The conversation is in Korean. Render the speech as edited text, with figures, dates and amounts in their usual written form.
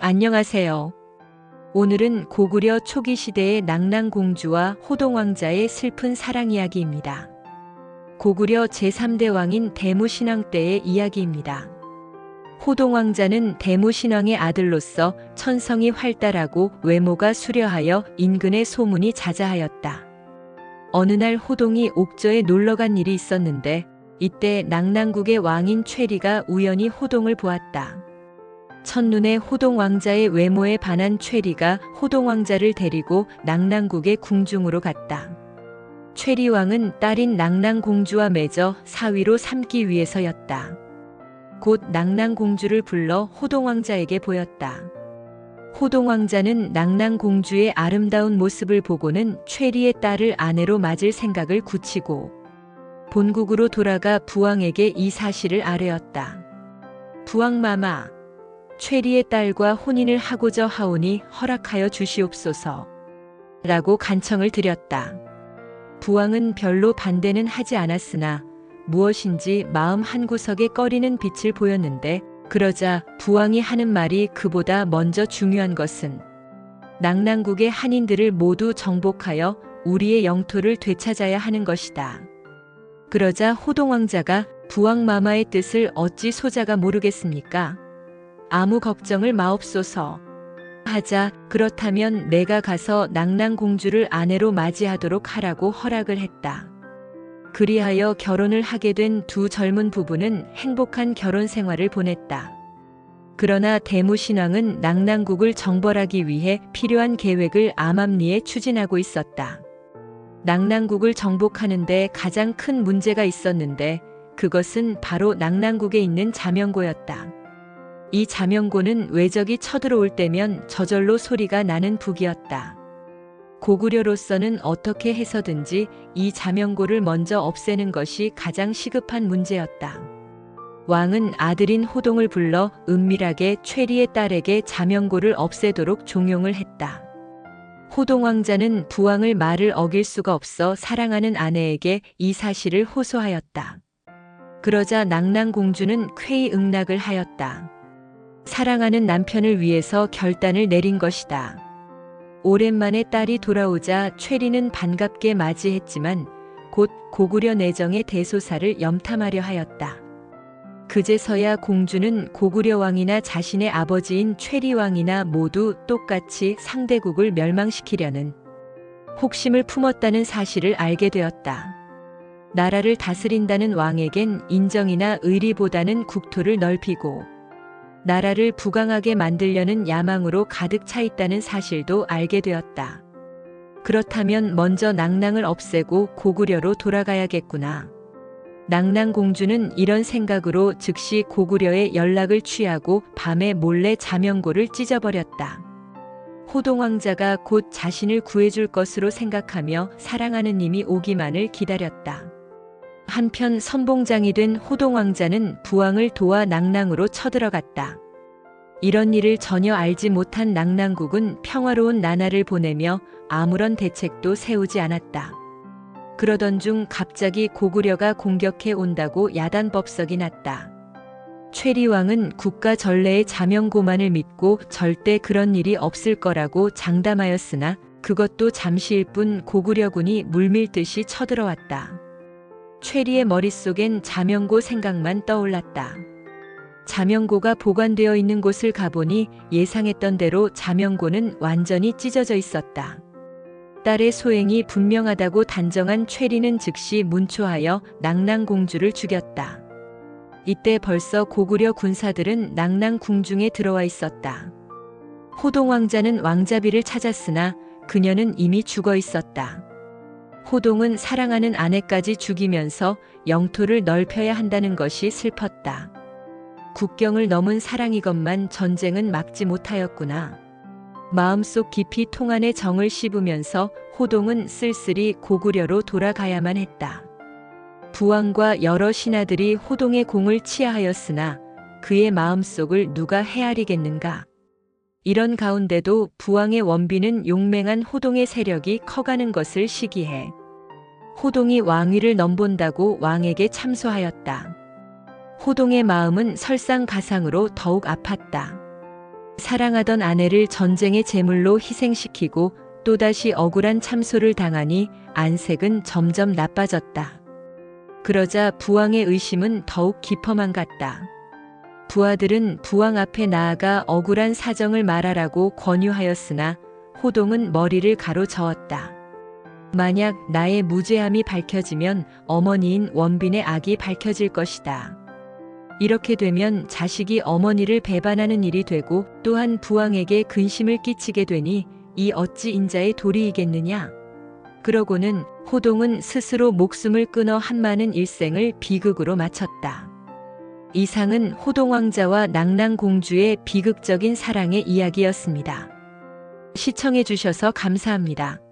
안녕하세요. 오늘은 고구려 초기 시대의 낙랑공주와 호동왕자의 슬픈 사랑 이야기입니다. 고구려 제3대 왕인 대무신왕 때의 이야기입니다. 호동왕자는 대무신왕의 아들로서 천성이 활달하고 외모가 수려하여 인근의 소문이 자자하였다. 어느 날 호동이 옥저에 놀러간 일이 있었는데 이때 낙랑국의 왕인 최리가 우연히 호동을 보았다. 첫눈에 호동왕자의 외모에 반한 최리가 호동왕자를 데리고 낙랑국의 궁중으로 갔다. 최리왕은 딸인 낙랑공주와 맺어 사위로 삼기 위해서였다. 곧 낙랑공주를 불러 호동왕자에게 보였다. 호동왕자는 낙랑공주의 아름다운 모습을 보고는 최리의 딸을 아내로 맞을 생각을 굳히고 본국으로 돌아가 부왕에게 이 사실을 아뢰었다. 부왕마마, 최리의 딸과 혼인을 하고자 하오니 허락하여 주시옵소서 라고 간청을 드렸다. 부왕은 별로 반대는 하지 않았으나 무엇인지 마음 한구석에 꺼리는 빛을 보였는데 그러자 부왕이 하는 말이 그보다 먼저 중요한 것은 낙랑국의 한인들을 모두 정복하여 우리의 영토를 되찾아야 하는 것이다. 그러자 호동왕자가 부왕마마의 뜻을 어찌 소자가 모르겠습니까? 아무 걱정을 마옵소서 하자 그렇다면 내가 가서 낙랑공주를 아내로 맞이하도록 하라고 허락을 했다. 그리하여 결혼을 하게 된 두 젊은 부부는 행복한 결혼 생활을 보냈다. 그러나 대무신왕은 낙랑국을 정벌하기 위해 필요한 계획을 암암리에 추진하고 있었다. 낙랑국을 정복하는데 가장 큰 문제가 있었는데 그것은 바로 낙랑국에 있는 자명고였다. 이 자명고는 외적이 쳐들어올 때면 저절로 소리가 나는 북이었다. 고구려로서는 어떻게 해서든지 이 자명고를 먼저 없애는 것이 가장 시급한 문제였다. 왕은 아들인 호동을 불러 은밀하게 최리의 딸에게 자명고를 없애도록 종용을 했다. 호동왕자는 부왕의 말을 어길 수가 없어 사랑하는 아내에게 이 사실을 호소하였다. 그러자 낙랑공주는 쾌히 응낙을 하였다. 사랑하는 남편을 위해서 결단을 내린 것이다. 오랜만에 딸이 돌아오자 최리는 반갑게 맞이했지만 곧 고구려 내정의 대소사를 염탐하려 하였다. 그제서야 공주는 고구려 왕이나 자신의 아버지인 최리 왕이나 모두 똑같이 상대국을 멸망시키려는 혹심을 품었다는 사실을 알게 되었다. 나라를 다스린다는 왕에겐 인정이나 의리보다는 국토를 넓히고 나라를 부강하게 만들려는 야망으로 가득 차 있다는 사실도 알게 되었다. 그렇다면 먼저 낙랑을 없애고 고구려로 돌아가야겠구나. 낙랑공주는 이런 생각으로 즉시 고구려에 연락을 취하고 밤에 몰래 자명고를 찢어버렸다. 호동왕자가 곧 자신을 구해줄 것으로 생각하며 사랑하는 님이 오기만을 기다렸다. 한편 선봉장이 된 호동왕자는 부왕을 도와 낙랑으로 쳐들어갔다. 이런 일을 전혀 알지 못한 낙랑국은 평화로운 나날을 보내며 아무런 대책도 세우지 않았다. 그러던 중 갑자기 고구려가 공격해 온다고 야단법석이 났다. 최리왕은 국가 전례의 자명고만을 믿고 절대 그런 일이 없을 거라고 장담하였으나 그것도 잠시일 뿐 고구려군이 물밀듯이 쳐들어왔다. 최리의 머릿속엔 자명고 생각만 떠올랐다. 자명고가 보관되어 있는 곳을 가보니 예상했던 대로 자명고는 완전히 찢어져 있었다. 딸의 소행이 분명하다고 단정한 최리는 즉시 문초하여 낙랑공주를 죽였다. 이때 벌써 고구려 군사들은 낙랑궁중에 들어와 있었다. 호동왕자는 왕자비를 찾았으나 그녀는 이미 죽어 있었다. 호동은 사랑하는 아내까지 죽이면서 영토를 넓혀야 한다는 것이 슬펐다. 국경을 넘은 사랑이건만 전쟁은 막지 못하였구나. 마음속 깊이 통안의 정을 씹으면서 호동은 쓸쓸히 고구려로 돌아가야만 했다. 부왕과 여러 신하들이 호동의 공을 치하하였으나 그의 마음속을 누가 헤아리겠는가. 이런 가운데도 부왕의 원비는 용맹한 호동의 세력이 커가는 것을 시기해 호동이 왕위를 넘본다고 왕에게 참소하였다. 호동의 마음은 설상가상으로 더욱 아팠다. 사랑하던 아내를 전쟁의 제물로 희생시키고 또다시 억울한 참소를 당하니 안색은 점점 나빠졌다. 그러자 부왕의 의심은 더욱 깊어만 갔다. 부하들은 부왕 앞에 나아가 억울한 사정을 말하라고 권유하였으나 호동은 머리를 가로저었다. 만약 나의 무죄함이 밝혀지면 어머니인 원빈의 악이 밝혀질 것이다. 이렇게 되면 자식이 어머니를 배반하는 일이 되고 또한 부왕에게 근심을 끼치게 되니 이 어찌 인자의 도리이겠느냐. 그러고는 호동은 스스로 목숨을 끊어 한많은 일생을 비극으로 마쳤다. 이상은 호동왕자와 낭랑공주의 비극적인 사랑의 이야기였습니다. 시청해 주셔서 감사합니다.